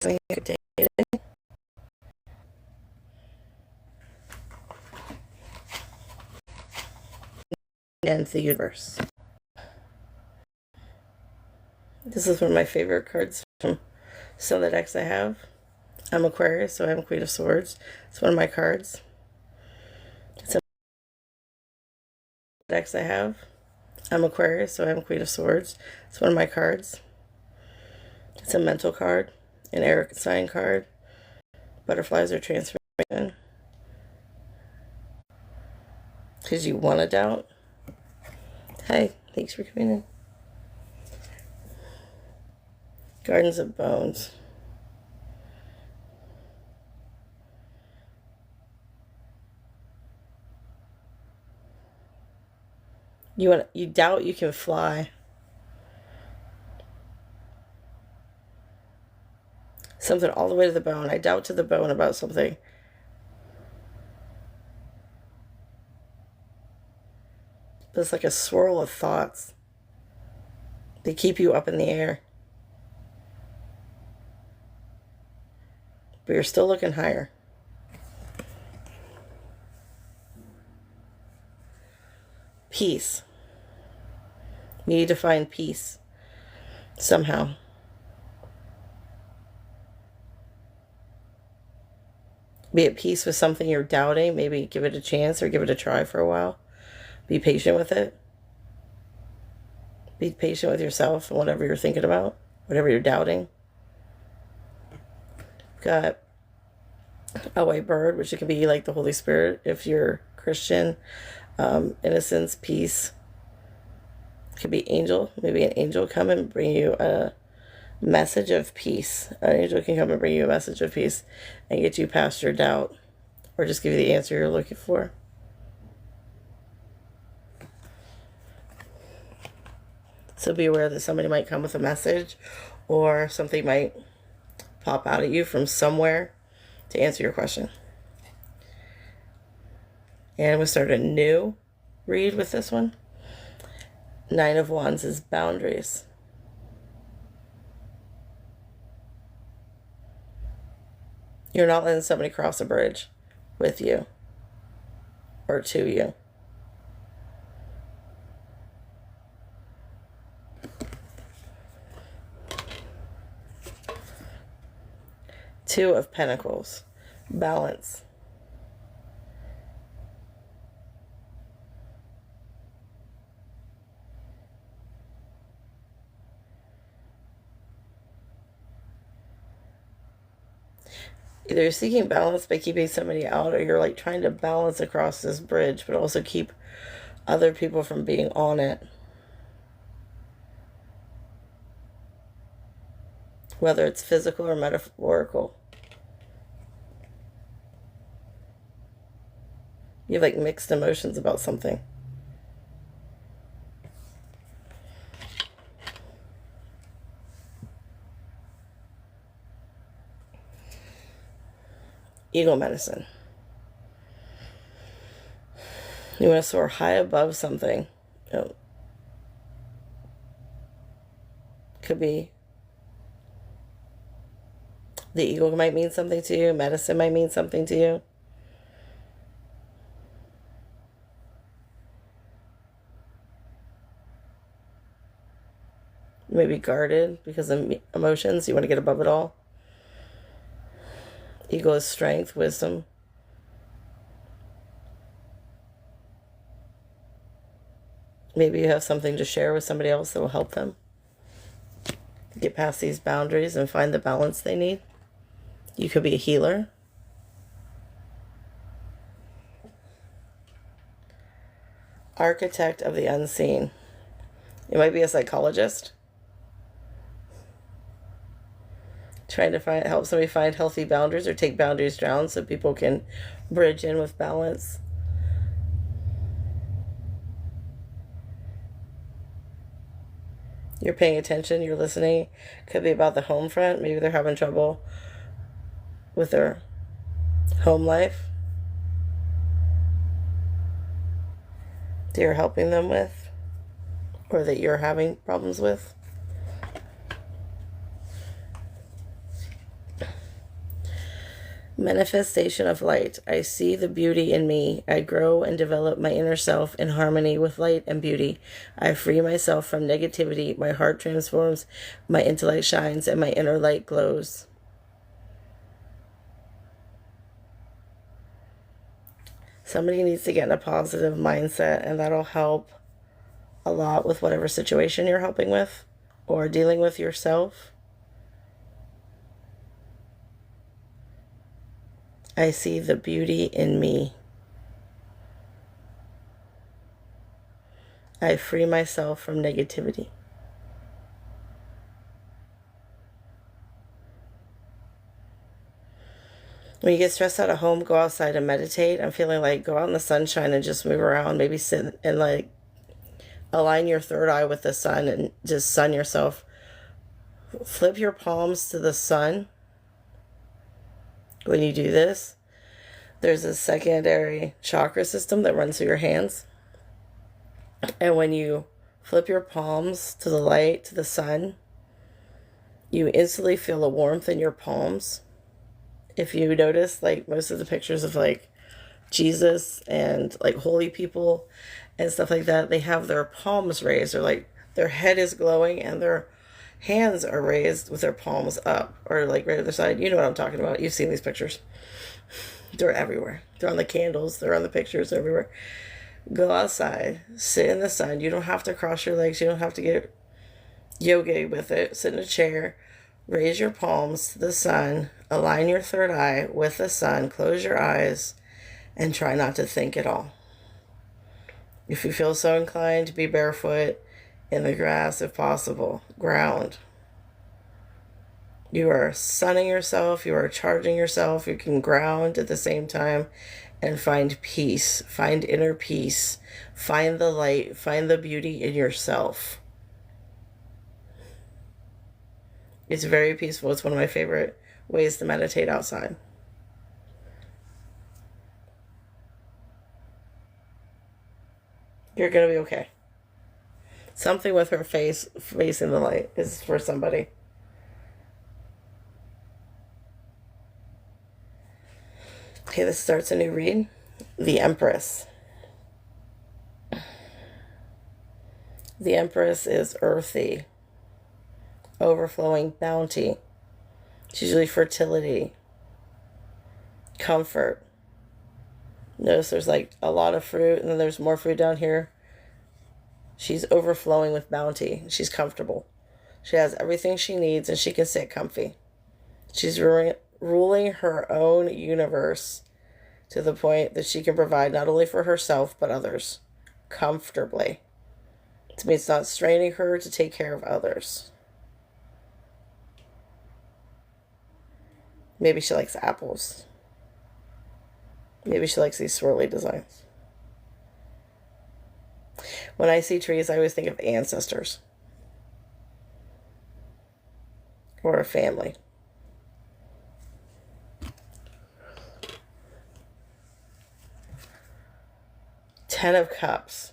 Good day and the universe. This is one of my favorite cards from some of the decks I have. I'm Aquarius, so I'm Queen of Swords. It's one of my cards. It's a decks I have. I'm Aquarius, so I'm Queen of Swords. It's one of my cards. It's a mental card, an air sign card. Butterflies are transformation. Because you want to doubt. Hi, thanks for coming in. Gardens of Bones. You doubt you can fly. Something all the way to the bone. I doubt to the bone about something. It's like a swirl of thoughts. They keep you up in the air. But you're still looking higher. Peace. You need to find peace somehow. Be at peace with something you're doubting. Maybe give it a chance or give it a try for a while. Be patient with it. Be patient with yourself and whatever you're thinking about, whatever you're doubting. Got a white bird, which it could be like the Holy Spirit if you're Christian. Innocence, peace. It could be angel. Maybe an angel come and bring you a message of peace. An angel can come and bring you a message of peace and get you past your doubt, or just give you the answer you're looking for. So be aware that somebody might come with a message, or something might pop out at you from somewhere to answer your question. And we'll start a new read with this one. 9 of Wands is boundaries. You're not letting somebody cross a bridge with you or to you. Two of Pentacles, balance. Either you're seeking balance by keeping somebody out, or you're like trying to balance across this bridge, but also keep other people from being on it. Whether it's physical or metaphorical. You have like mixed emotions about something. Eagle medicine. You want to soar high above something. Could be the eagle might mean something to you. Medicine might mean something to you. You may be guarded because of emotions. You want to get above it all. Eagle is strength, wisdom. Maybe you have something to share with somebody else that will help them get past these boundaries and find the balance they need. You could be a healer. Architect of the unseen. You might be a psychologist. Trying to help somebody find healthy boundaries or take boundaries down so people can bridge in with balance. You're paying attention, you're listening. Could be about the home front. Maybe they're having trouble with their home life that you're helping them with, or that you're having problems with. Manifestation of light. I see the beauty in me. I grow and develop my inner self in harmony with light and beauty. I free myself from negativity. My heart transforms, my intellect shines, and my inner light glows. Somebody needs to get in a positive mindset, and that'll help a lot with whatever situation you're helping with or dealing with yourself. I see the beauty in me. I free myself from negativity. When you get stressed out at home, go outside and meditate. I'm feeling like go out in the sunshine and just move around. Maybe sit and like align your third eye with the sun and just sun yourself. Flip your palms to the sun. When you do this, there's a secondary chakra system that runs through your hands. And when you flip your palms to the light, to the sun, you instantly feel a warmth in your palms. If you notice, like most of the pictures of like Jesus and like holy people and stuff like that, they have their palms raised, or like their head is glowing and their hands are raised with their palms up, or like right at the side. You know what I'm talking about. You've seen these pictures. They're everywhere. They're on the candles. They're on the pictures everywhere. Go outside. Sit in the sun. You don't have to cross your legs. You don't have to get yoga with it. Sit in a chair. Raise your palms to the sun. Align your third eye with the sun. Close your eyes and try not to think at all. If you feel so inclined, be barefoot in the grass if possible. Ground. You are sunning yourself. You are charging yourself. You can ground at the same time and find peace. Find inner peace. Find the light. Find the beauty in yourself. It's very peaceful. It's one of my favorite ways to meditate outside. You're going to be okay. Something with her face facing the light is for somebody. Okay, this starts a new read. The Empress. The Empress is earthy, overflowing bounty. It's usually fertility, comfort. Notice there's like a lot of fruit, and then there's more fruit down here. She's overflowing with bounty. She's comfortable. She has everything she needs, and she can sit comfy. She's ruling her own universe to the point that she can provide not only for herself, but others comfortably. It means it's not straining her to take care of others. Maybe she likes apples. Maybe she likes these swirly designs. When I see trees, I always think of ancestors or a family. Ten of Cups.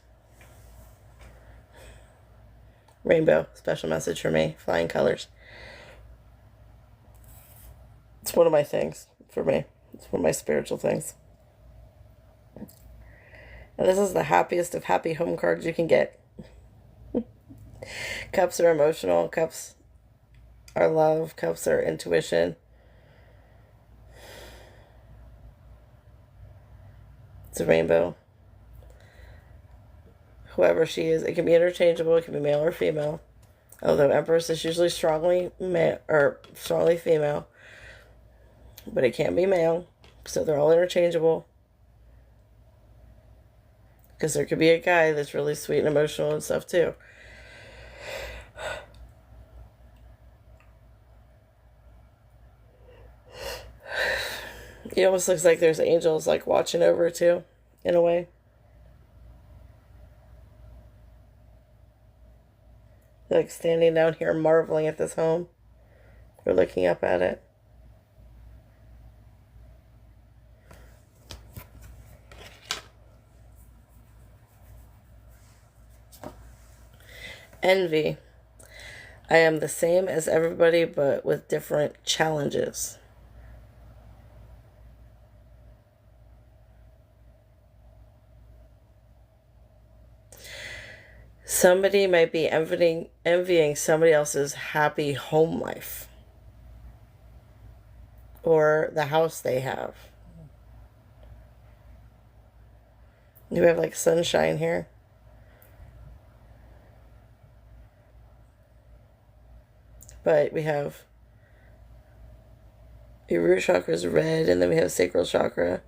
Rainbow, special message for me. Flying colors. It's one of my things for me. It's one of my spiritual things. And this is the happiest of happy home cards you can get. Cups are emotional. Cups are love. Cups are intuition. It's a rainbow. Whoever she is, it can be interchangeable. It can be male or female. Although Empress is usually strongly male or strongly female, but it can be male. So they're all interchangeable. Because there could be a guy that's really sweet and emotional and stuff too. It almost looks like there's angels like watching over it too, in a way. Like standing down here marveling at this home. Or looking up at it. Envy. I am the same as everybody, but with different challenges. Somebody might be envying somebody else's happy home life or the house they have. We have like sunshine here. But we have your root chakra is red, and then we have sacral chakra,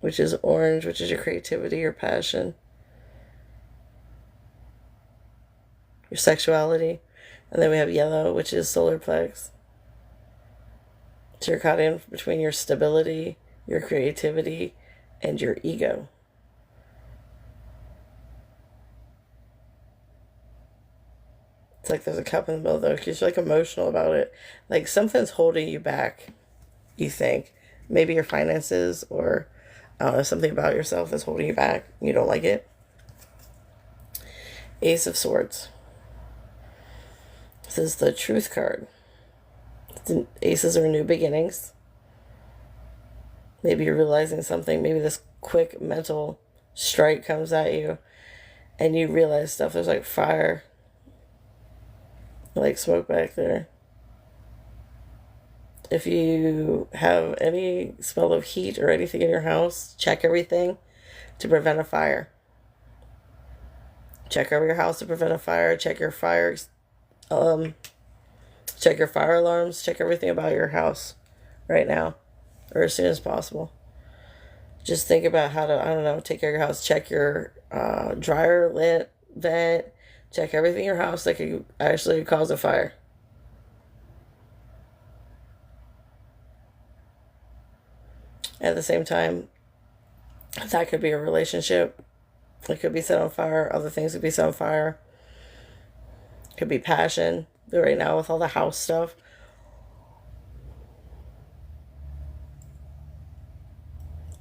which is orange, which is your creativity, your passion, your sexuality. And then we have yellow, which is solar plex. So you're caught in between your stability, your creativity, and your ego. It's like there's a cup in the middle, though, because you're like emotional about it. Like something's holding you back, you think. Maybe your finances, or I don't know, something about yourself that's holding you back. You don't like it. Ace of Swords. This is the Truth card. Aces are new beginnings. Maybe you're realizing something. Maybe this quick mental strike comes at you, and you realize stuff. There's like fire, like smoke back there. If you have any smell of heat or anything in your house, check everything to prevent a fire. Check over your house to prevent a fire. Check your fires. Check your fire alarms. Check everything about your house right now, or as soon as possible. Just think about how to, I don't know, take care of your house. Check your dryer vent. Check everything in your house that could actually cause a fire. At the same time, that could be a relationship. It could be set on fire. Other things could be set on fire. It could be passion. But right now, with all the house stuff,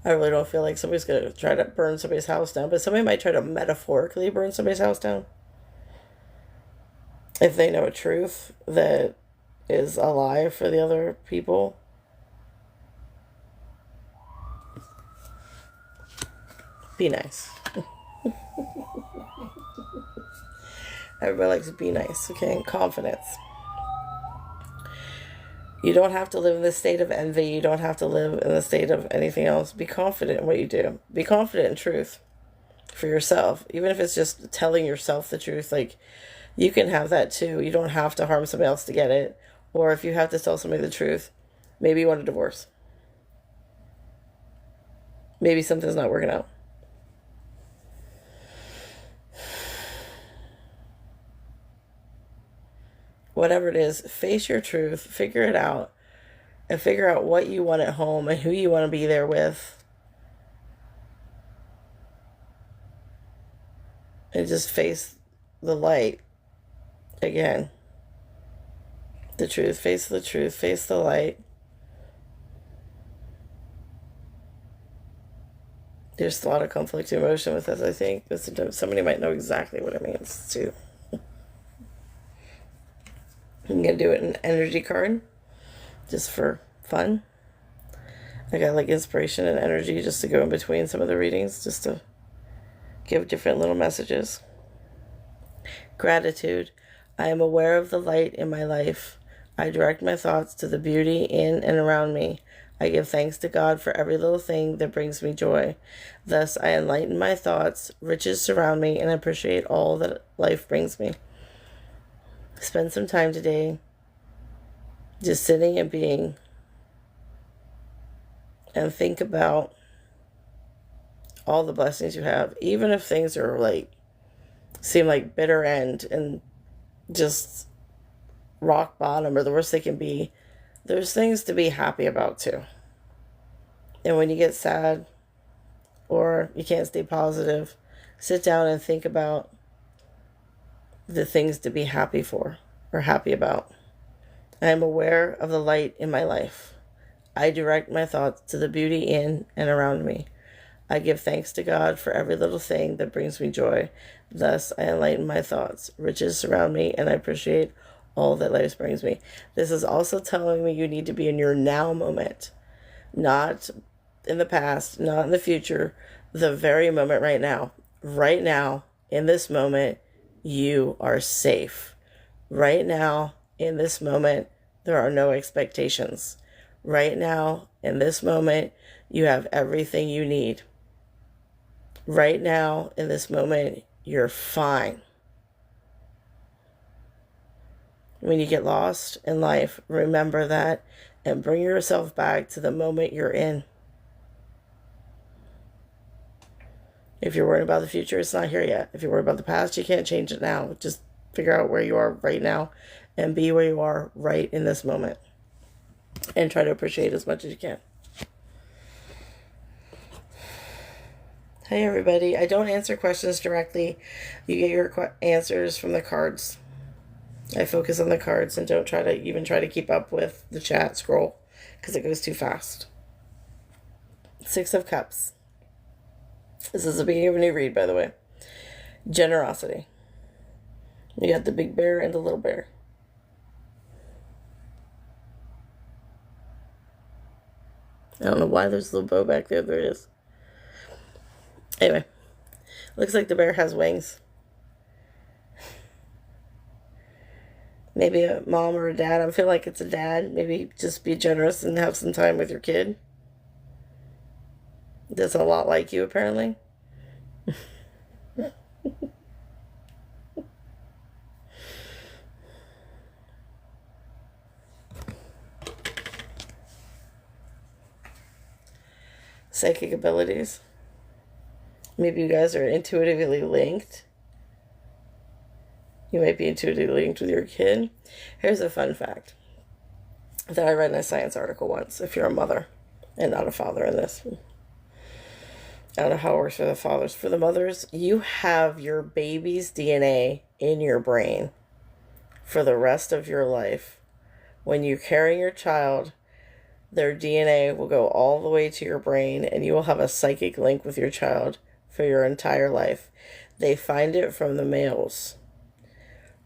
I really don't feel like somebody's going to try to burn somebody's house down. But somebody might try to metaphorically burn somebody's house down. If they know a truth that is a lie for the other people. Be nice. Everybody likes to be nice, okay? And confidence. You don't have to live in the state of envy. You don't have to live in the state of anything else. Be confident in what you do. Be confident in truth for yourself. Even if it's just telling yourself the truth, like, you can have that too. You don't have to harm somebody else to get it. Or if you have to tell somebody the truth, maybe you want a divorce. Maybe something's not working out. Whatever it is, face your truth, figure it out, and figure out what you want at home and who you want to be there with. And just face the light again. The truth, face the truth, face the light. There's a lot of conflicting emotion with this, I think. Somebody might know exactly what it means, too. I'm going to do it in energy card, just for fun. I got like inspiration and energy just to go in between some of the readings, just to give different little messages. Gratitude. I am aware of the light in my life. I direct my thoughts to the beauty in and around me. I give thanks to God for every little thing that brings me joy. Thus, I enlighten my thoughts, riches surround me, and appreciate all that life brings me. Spend some time today just sitting and being, and think about all the blessings you have, even if things are like, seem like bitter end and just rock bottom or the worst they can be. There's things to be happy about too. And when you get sad or you can't stay positive, sit down and think about the things to be happy for or happy about. I am aware of the light in my life. I direct my thoughts to the beauty in and around me. I give thanks to God for every little thing that brings me joy. Thus, I enlighten my thoughts. Riches surround me, and I appreciate all that life brings me. This is also telling me you need to be in your now moment, not in the past, not in the future, the very moment right now. right now, in this moment, you are safe. Right now, in this moment, there are no expectations. Right now, in this moment, you have everything you need. Right now, in this moment, you're fine. When you get lost in life, remember that and bring yourself back to the moment you're in. If you're worried about the future, it's not here yet. If you're worried about the past, you can't change it now. Just figure out where you are right now and be where you are right in this moment. And try to appreciate as much as you can. Hey everybody, I don't answer questions directly. You get your answers from the cards. I focus on the cards and don't try to keep up with the chat scroll because it goes too fast. 6 of Cups. This is the beginning of a new read, by the way. Generosity. You got the big bear and the little bear. I don't know why there's a little bow back there. There it is. Anyway, looks like the bear has wings. Maybe a mom or a dad. I feel like it's a dad. Maybe just be generous and have some time with your kid. That's a lot like you, apparently. Psychic abilities. Maybe you guys are intuitively linked. You might be intuitively linked with your kid. Here's a fun fact that I read in a science article once. If you're a mother and not a father in this, I don't know how it works for the fathers. For the mothers, you have your baby's DNA in your brain for the rest of your life. When you carry your child, their DNA will go all the way to your brain and you will have a psychic link with your child for your entire life. They find it from the males.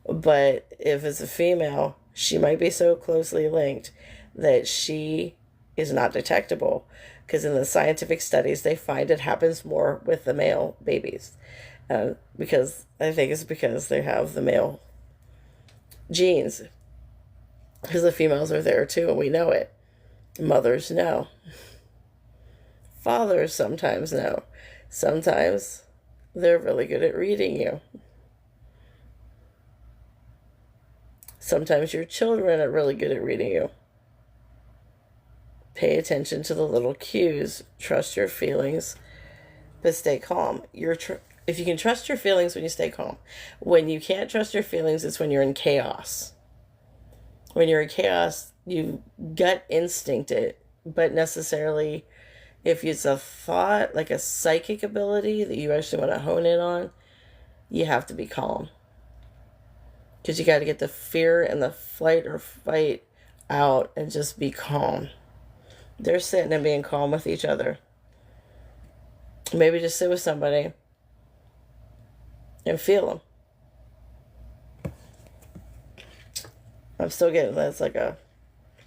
But if it's a female, she might be so closely linked that she is not detectable. Because in the scientific studies, they find it happens more with the male babies. Because I think it's because they have the male genes. Because the females are there too, and we know it. Mothers know. Fathers sometimes know. Sometimes they're really good at reading you. Sometimes your children are really good at reading you. Pay attention to the little cues. Trust your feelings, but stay calm. If you can trust your feelings when you stay calm. When you can't trust your feelings, it's when you're in chaos. When you're in chaos, you gut instinct it, but necessarily if it's a thought, like a psychic ability that you actually want to hone in on, you have to be calm. Because you got to get the fear and the flight or fight out and just be calm. They're sitting and being calm with each other. Maybe just sit with somebody and feel them. I'm still getting that's like a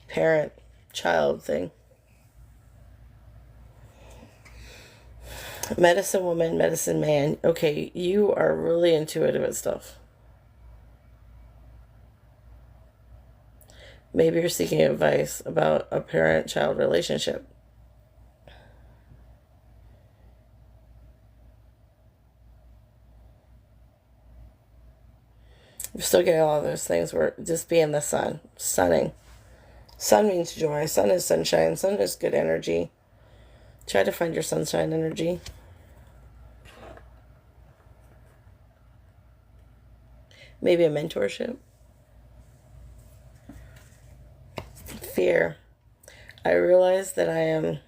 parent-child thing. Medicine woman, medicine man. Okay, you are really intuitive at stuff. Maybe you're seeking advice about a parent-child relationship. You're still getting all of those things where just be in the sun. Sunning. Sun means joy. Sun is sunshine. Sun is good energy. Try to find your sunshine energy. Maybe a mentorship. Fear. I realize that I am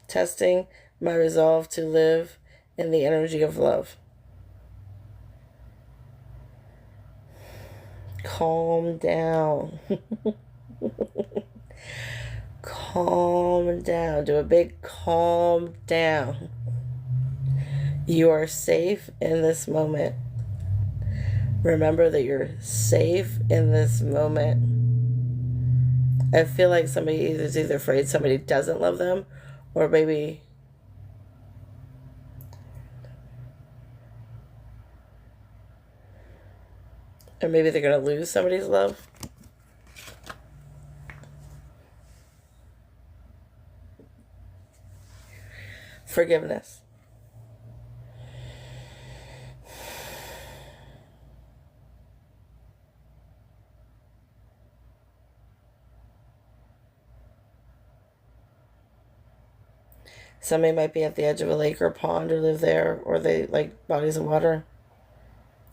testing my resolve to live in the energy of love. Calm down. Calm down. Do a big calm down. You are safe in this moment. Remember that you're safe in this moment. I feel like somebody is either afraid somebody doesn't love them, or maybe Or maybe they're going to lose somebody's love. Forgiveness. Somebody might be at the edge of a lake or a pond or live there, or they like bodies of water.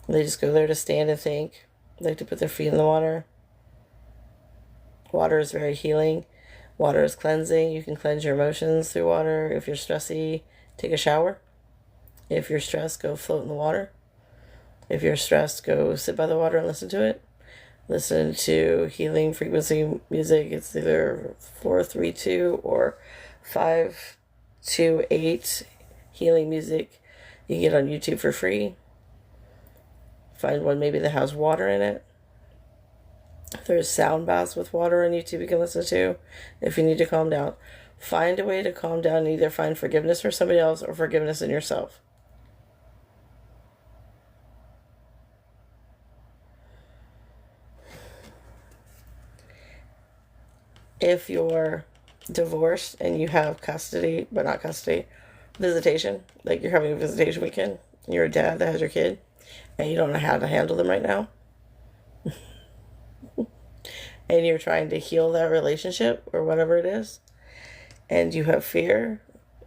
They just go there to stand and think. They like to put their feet in the water. Water is very healing. Water is cleansing. You can cleanse your emotions through water. If you're stressy, take a shower. If you're stressed, go float in the water. If you're stressed, go sit by the water and listen to it. Listen to healing frequency music. It's either 432 or 528 healing music. You can get on YouTube for free. Find one maybe that has water in it. There's sound baths with water on YouTube you can listen to if you need to calm down. Find a way to calm down and either find forgiveness for somebody else or forgiveness in yourself. If you're divorced and you have custody, but not custody, visitation, like you're having a visitation weekend, you're a dad that has your kid, and you don't know how to handle them right now, and you're trying to heal that relationship or whatever it is, and you have fear,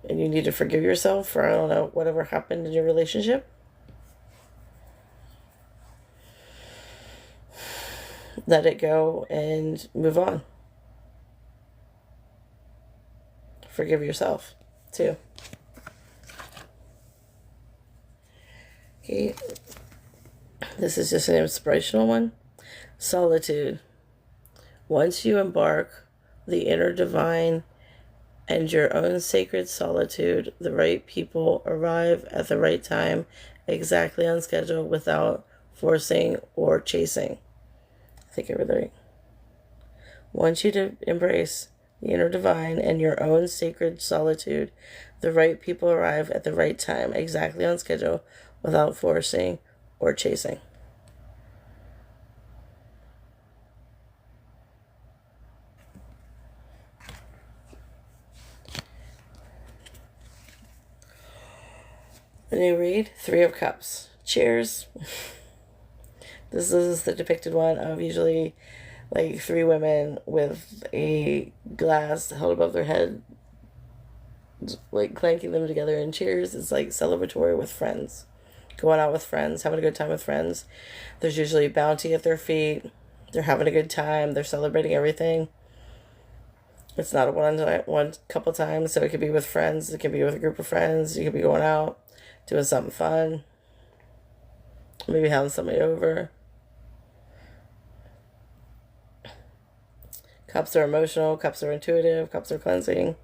and you need to forgive yourself for, I don't know, whatever happened in your relationship, let it go and move on. Forgive yourself, too. Okay. This is just an inspirational one. Solitude. Once you embark the inner divine and your own sacred solitude, the right people arrive at the right time, exactly on schedule, without forcing or chasing. I think I read that right. Want you to embrace the inner divine and your own sacred solitude, the right people arrive at the right time, exactly on schedule, without forcing or chasing. The new read, Three of Cups. Cheers. This is the depicted one of usually like three women with a glass held above their head, like clanking them together in cheers. It's like celebratory with friends, going out with friends, having a good time with friends. There's usually bounty at their feet. They're having a good time. They're celebrating everything. It's not a one couple times, so it could be with friends. It could be with a group of friends. You could be going out, doing something fun. Maybe having somebody over. Cups are emotional. Cups are intuitive. Cups are cleansing.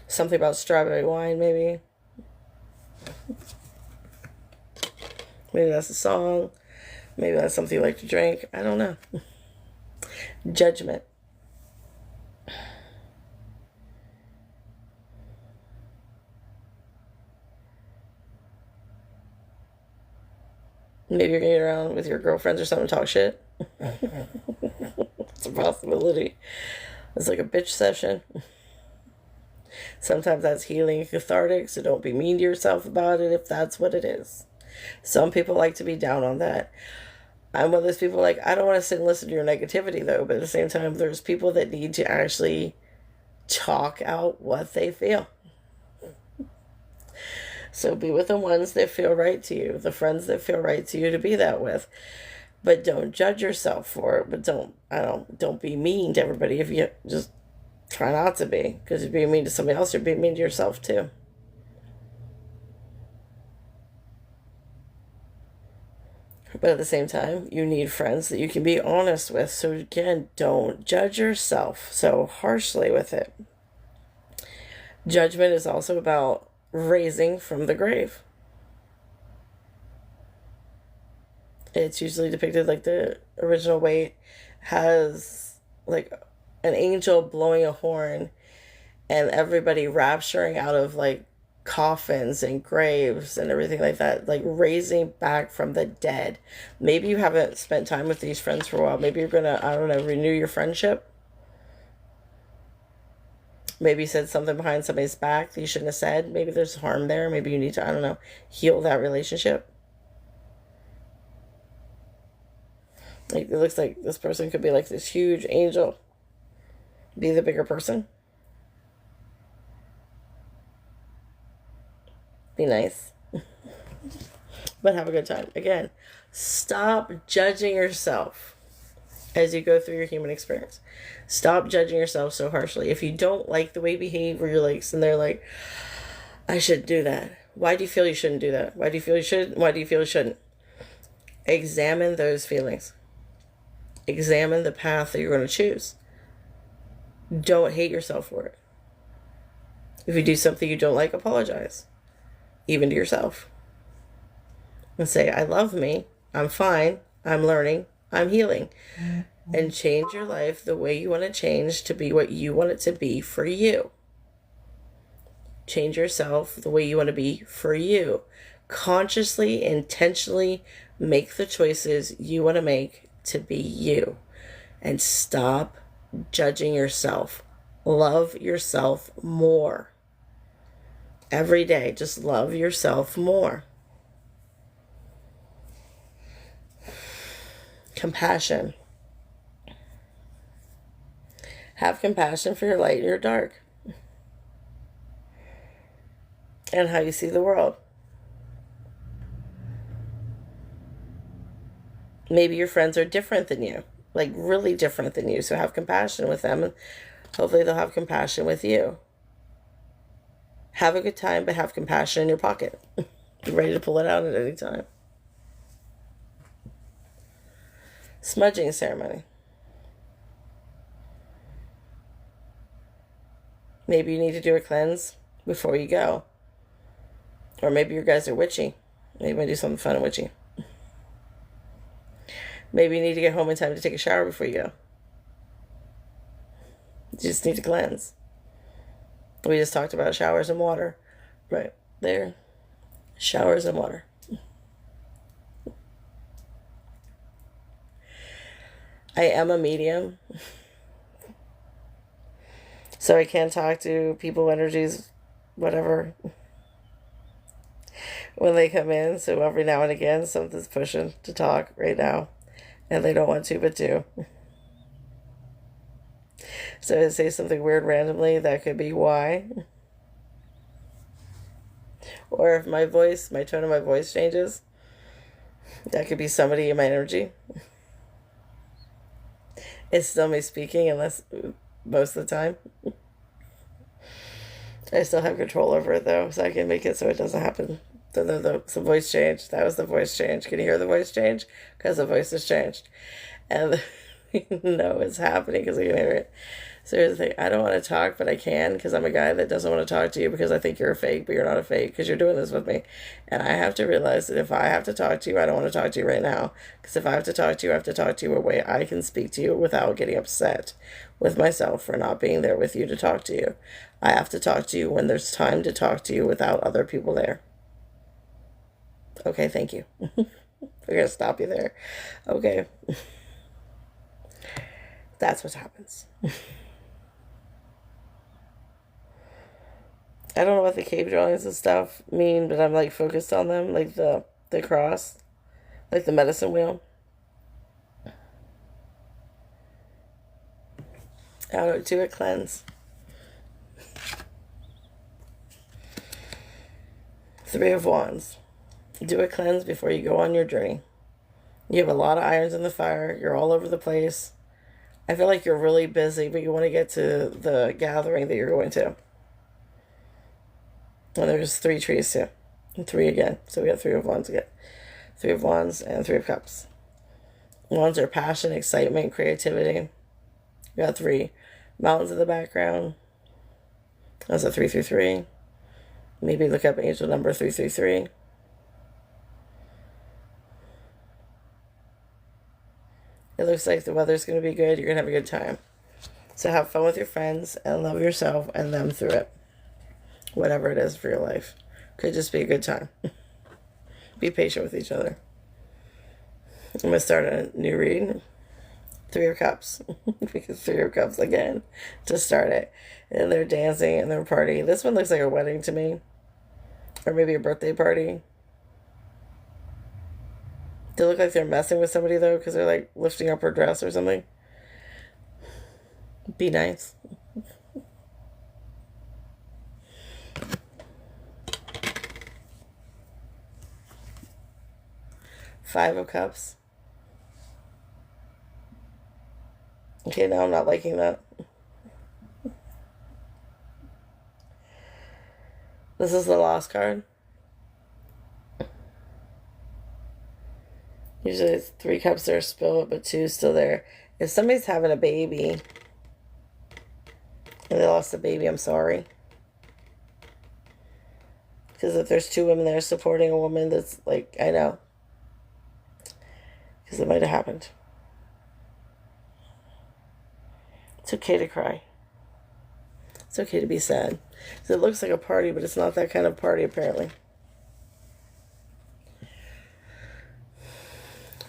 Something about strawberry wine, maybe. Maybe that's a song. Maybe that's something you like to drink. I don't know. Judgment. Maybe you're going to get around with your girlfriends or something to talk shit. It's a possibility. It's like a bitch session. Sometimes that's healing and cathartic, so don't be mean to yourself about it if that's what it is. Some people like to be down on that. I'm one of those people like, I don't want to sit and listen to your negativity though, but at the same time, there's people that need to actually talk out what they feel. So be with the ones that feel right to you, the friends that feel right to you to be that with. But don't judge yourself for it. But don't be mean to everybody. If you just try not to be, because if you're being mean to somebody else, you're being mean to yourself too. But at the same time, you need friends that you can be honest with. So again, don't judge yourself so harshly with it. Judgment is also about raising from the grave. It's usually depicted like the original way has like an angel blowing a horn and everybody rapturing out of like coffins and graves and everything like that, like raising back from the dead. Maybe you haven't spent time with these friends for a while. Maybe you're gonna, I don't know, renew your friendship. Maybe you said something behind somebody's back that you shouldn't have said. Maybe there's harm there. Maybe you need to, I don't know, heal that relationship. Like, it looks like this person could be like this huge angel, be the bigger person. Be nice. But have a good time. Again, stop judging yourself as you go through your human experience. Stop judging yourself so harshly. If you don't like the way you behave, or you're like, and they're like, I should do that. Why do you feel you shouldn't do that? Why do you feel you should? Why do you feel you shouldn't? Examine those feelings. Examine the path that you're going to choose. Don't hate yourself for it. If you do something you don't like, apologize. Even to yourself. And say, I love me. I'm fine. I'm learning. I'm healing. And change your life the way you want to change to be what you want it to be for you. Change yourself the way you want to be for you. Consciously, intentionally make the choices you want to make to be you. And stop judging yourself. Love yourself more. Every day, just love yourself more. Compassion. Have compassion for your light and your dark. And how you see the world. Maybe your friends are different than you. Like really different than you. So have compassion with them. And hopefully they'll have compassion with you. Have a good time, but have compassion in your pocket. Be ready to pull it out at any time. Smudging ceremony. Maybe you need to do a cleanse before you go. Or maybe you guys are witchy. Maybe you want to do something fun and witchy. Maybe you need to get home in time to take a shower before you go. You just need to cleanse. We just talked about showers and water. Right there. Showers and water. I am a medium. So I can talk to people, energies, whatever, when they come in. So every now and again, something's pushing to talk right now. And they don't want to, but do. So I say something weird randomly, that could be why. Or if my tone of my voice changes, that could be somebody in my energy. It's still me speaking, unless most of the time. I still have control over it, though, so I can make it so it doesn't happen. The voice change. That was the voice change. Can you hear the voice change? Because the voice has changed. And no, it's happening because I can hear it. So here's the thing. I don't want to talk, but I can, because I'm a guy that doesn't want to talk to you because I think you're a fake, but you're not a fake because you're doing this with me. And I have to realize that if I have to talk to you, I don't want to talk to you right now. Because if I have to talk to you, I have to talk to you a way I can speak to you without getting upset with myself for not being there with you to talk to you. I have to talk to you when there's time to talk to you without other people there. Okay, thank you. We're going to stop you there. Okay. That's what happens. I don't know what the cave drawings and stuff mean, but I'm like focused on them, like the cross, like the medicine wheel. Do a cleanse. 3 of Wands. Do a cleanse before you go on your journey. You have a lot of irons in the fire. You're all over the place. I feel like you're really busy, but you want to get to the gathering that you're going to. And there's 3 trees too. And 3 again. So we got 3 of Wands again. 3 of Wands and 3 of Cups. Wands are passion, excitement, creativity. You got 3 mountains in the background. That's a 333. Maybe look up angel number 333. It looks like the weather's going to be good. You're going to have a good time. So have fun with your friends and love yourself and them through it. Whatever it is for your life. Could just be a good time. Be patient with each other. I'm going to start a new read. Three of Cups. Because Three of Cups again to start it. And they're dancing and they're partying. This one looks like a wedding to me. Or maybe a birthday party. They look like they're messing with somebody though, because they're like lifting up her dress or something. Be nice. Five of Cups. Okay, now I'm not liking that. This is the Lost card. Usually it's 3 cups that are spilled, but 2 still there. If somebody's having a baby and they lost a baby, I'm sorry. Because if there's 2 women there supporting a woman that's like, I know. Because it might have happened. It's okay to cry. It's okay to be sad. So it looks like a party, but it's not that kind of party, apparently.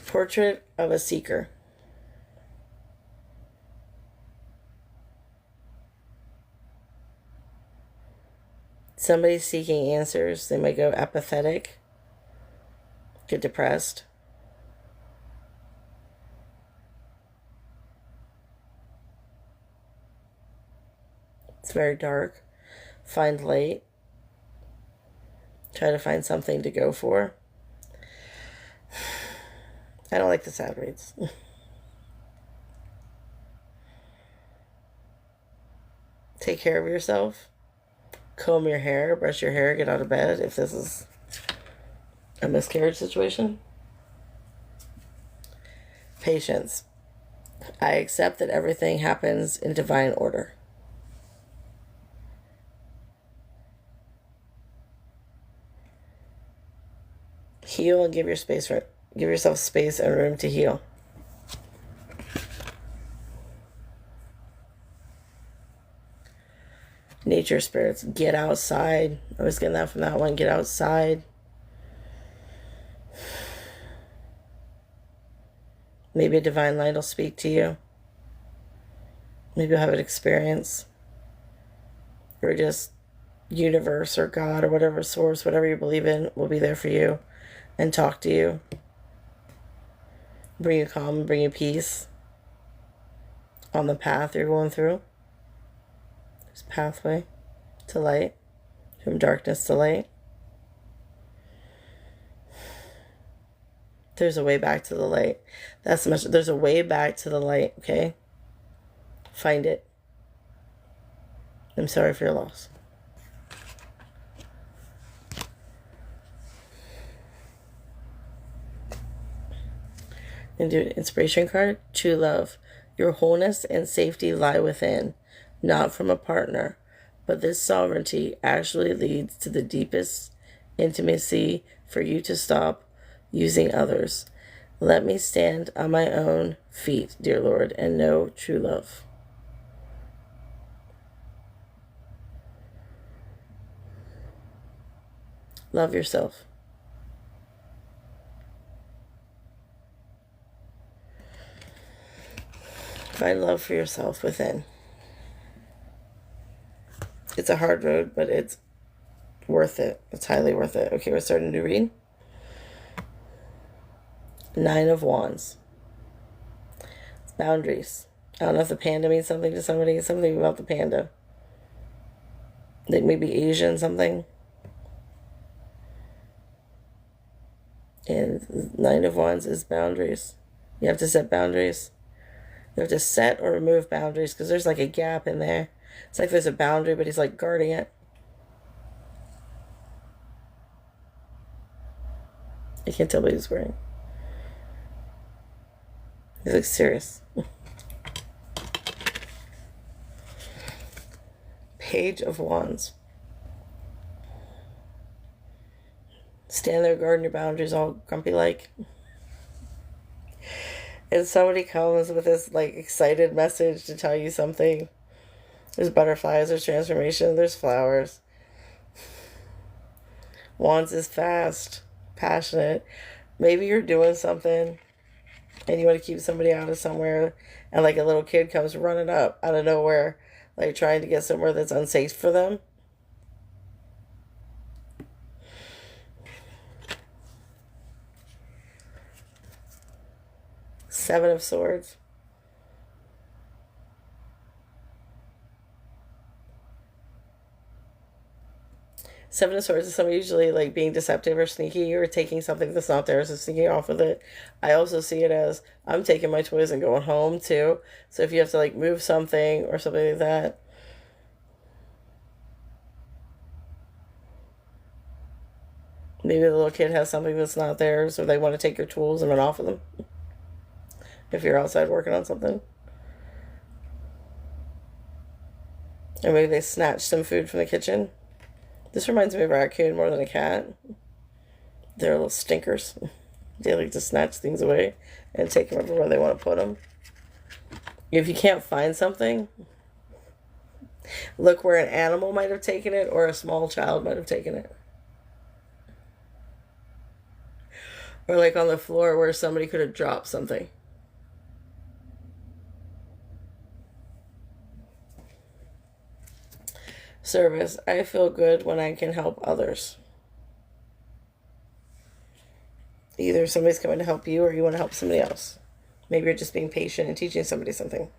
Portrait of a Seeker. Somebody's seeking answers. They might go apathetic, get depressed. It's very dark. Find light. Try to find something to go for. I don't like the sad reads. Take care of yourself. Comb your hair, brush your hair, get out of bed if this is a miscarriage situation. Patience. I accept that everything happens in divine order. Heal and give yourself space and room to heal. Nature spirits, get outside. I was getting that from that one. Get outside. Maybe a divine light will speak to you. Maybe you'll have an experience. Or just universe or God or whatever source, whatever you believe in, will be there for you and talk to you. Bring you calm, bring you peace on the path you're going through. There's a pathway to light, from darkness to light. There's a way back to the light. That's much. There's a way back to the light, okay? Find it. I'm sorry for your loss. And do an inspiration card. True love. Your wholeness and safety lie within, not from a partner. But this sovereignty actually leads to the deepest intimacy for you to stop using others. Let me stand on my own feet, dear Lord, and know true love. Love yourself. Find love for yourself within. It's a hard road, but it's worth it. It's highly worth it. Okay, we're starting to read. 9 of Wands. It's boundaries. I don't know if the panda means something to somebody. Something about the panda. Like maybe Asian something. And 9 of Wands is boundaries. You have to set boundaries. You have to set or remove boundaries because there's like a gap in there. It's like there's a boundary, but he's like guarding it. I can't tell what he's wearing. He looks serious. Page of Wands. Stand there guarding your boundaries all grumpy like. And somebody comes with this like excited message to tell you something. There's butterflies, there's transformation, there's flowers. Wands is fast, passionate. Maybe you're doing something and you want to keep somebody out of somewhere, and like a little kid comes running up out of nowhere, like trying to get somewhere that's unsafe for them. Seven of Swords. Seven of Swords is somebody usually like being deceptive or sneaky or taking something that's not theirs and sneaking off with it. I also see it as I'm taking my toys and going home too. So if you have to like move something or something like that. Maybe the little kid has something that's not theirs, or they want to take your tools and run off with them. If you're outside working on something. Or maybe they snatch some food from the kitchen. This reminds me of a raccoon more than a cat. They're little stinkers. They like to snatch things away and take them everywhere they want to put them. If you can't find something, look where an animal might have taken it or a small child might have taken it. Or like on the floor where somebody could have dropped something. Service. I feel good when I can help others. Either somebody's coming to help you or you want to help somebody else. Maybe you're just being patient and teaching somebody something.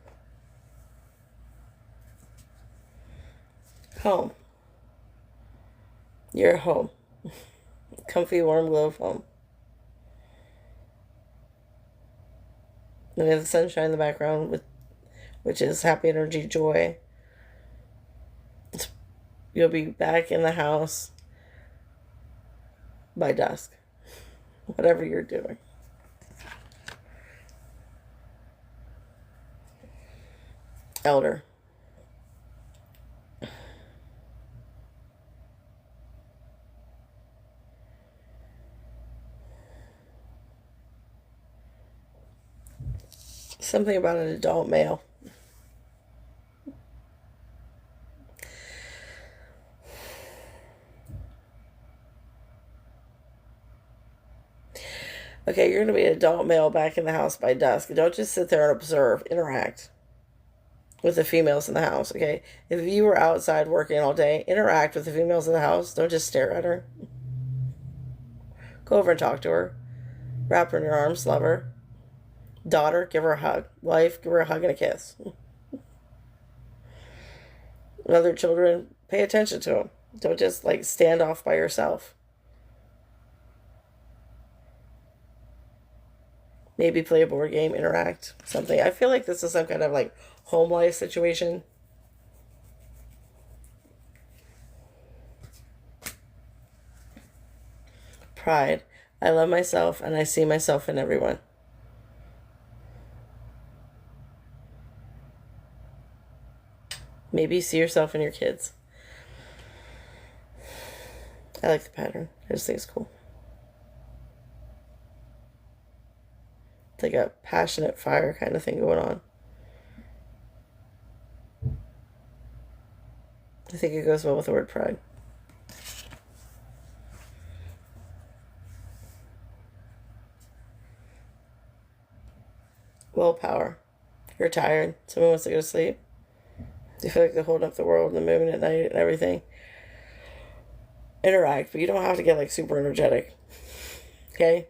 Home. You're home. Comfy, warm glow of home. Then we have the sunshine in the background, which is happy energy, joy. You'll be back in the house by dusk, whatever you're doing. Elder. Something about an adult male. Okay, you're going to be an adult male back in the house by dusk. Don't just sit there and observe. Interact with the females in the house, okay? If you were outside working all day, interact with the females in the house. Don't just stare at her. Go over and talk to her. Wrap her in your arms. Love her. Daughter, give her a hug. Wife, give her a hug and a kiss. Other children, pay attention to them. Don't just like stand off by yourself. Maybe play a board game, interact, something. I feel like this is some kind of like home life situation. Pride. I love myself and I see myself in everyone. Maybe you see yourself in your kids. I like the pattern. I just think it's cool. It's like a passionate fire kind of thing going on. I think it goes well with the word pride. Willpower. You're tired. Someone wants to go to sleep. You feel like they're holding up the world and the moon at night and everything. Interact, but you don't have to get like super energetic. Okay?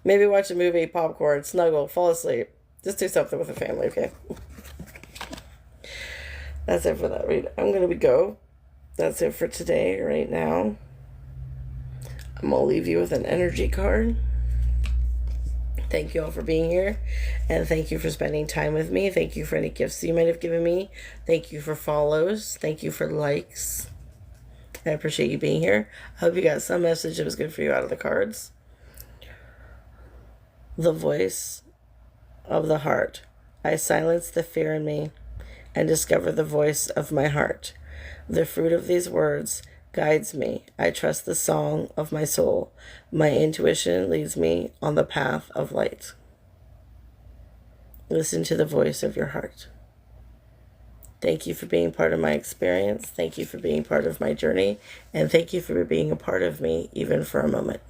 Maybe watch a movie, popcorn, snuggle, fall asleep. Just do something with the family, okay? That's it for that read. I'm going to go. That's it for today, right now. I'm going to leave you with an energy card. Thank you all for being here, and thank you for spending time with me. Thank you for any gifts you might have given me. Thank you for follows. Thank you for likes. I appreciate you being here. I hope you got some message that was good for you out of the cards. The voice of the heart. I silence the fear in me and discover the voice of my heart. The fruit of these words guides me. I trust the song of my soul. My intuition leads me on the path of light. Listen to the voice of your heart. Thank you for being part of my experience. Thank you for being part of my journey. And thank you for being a part of me, even for a moment.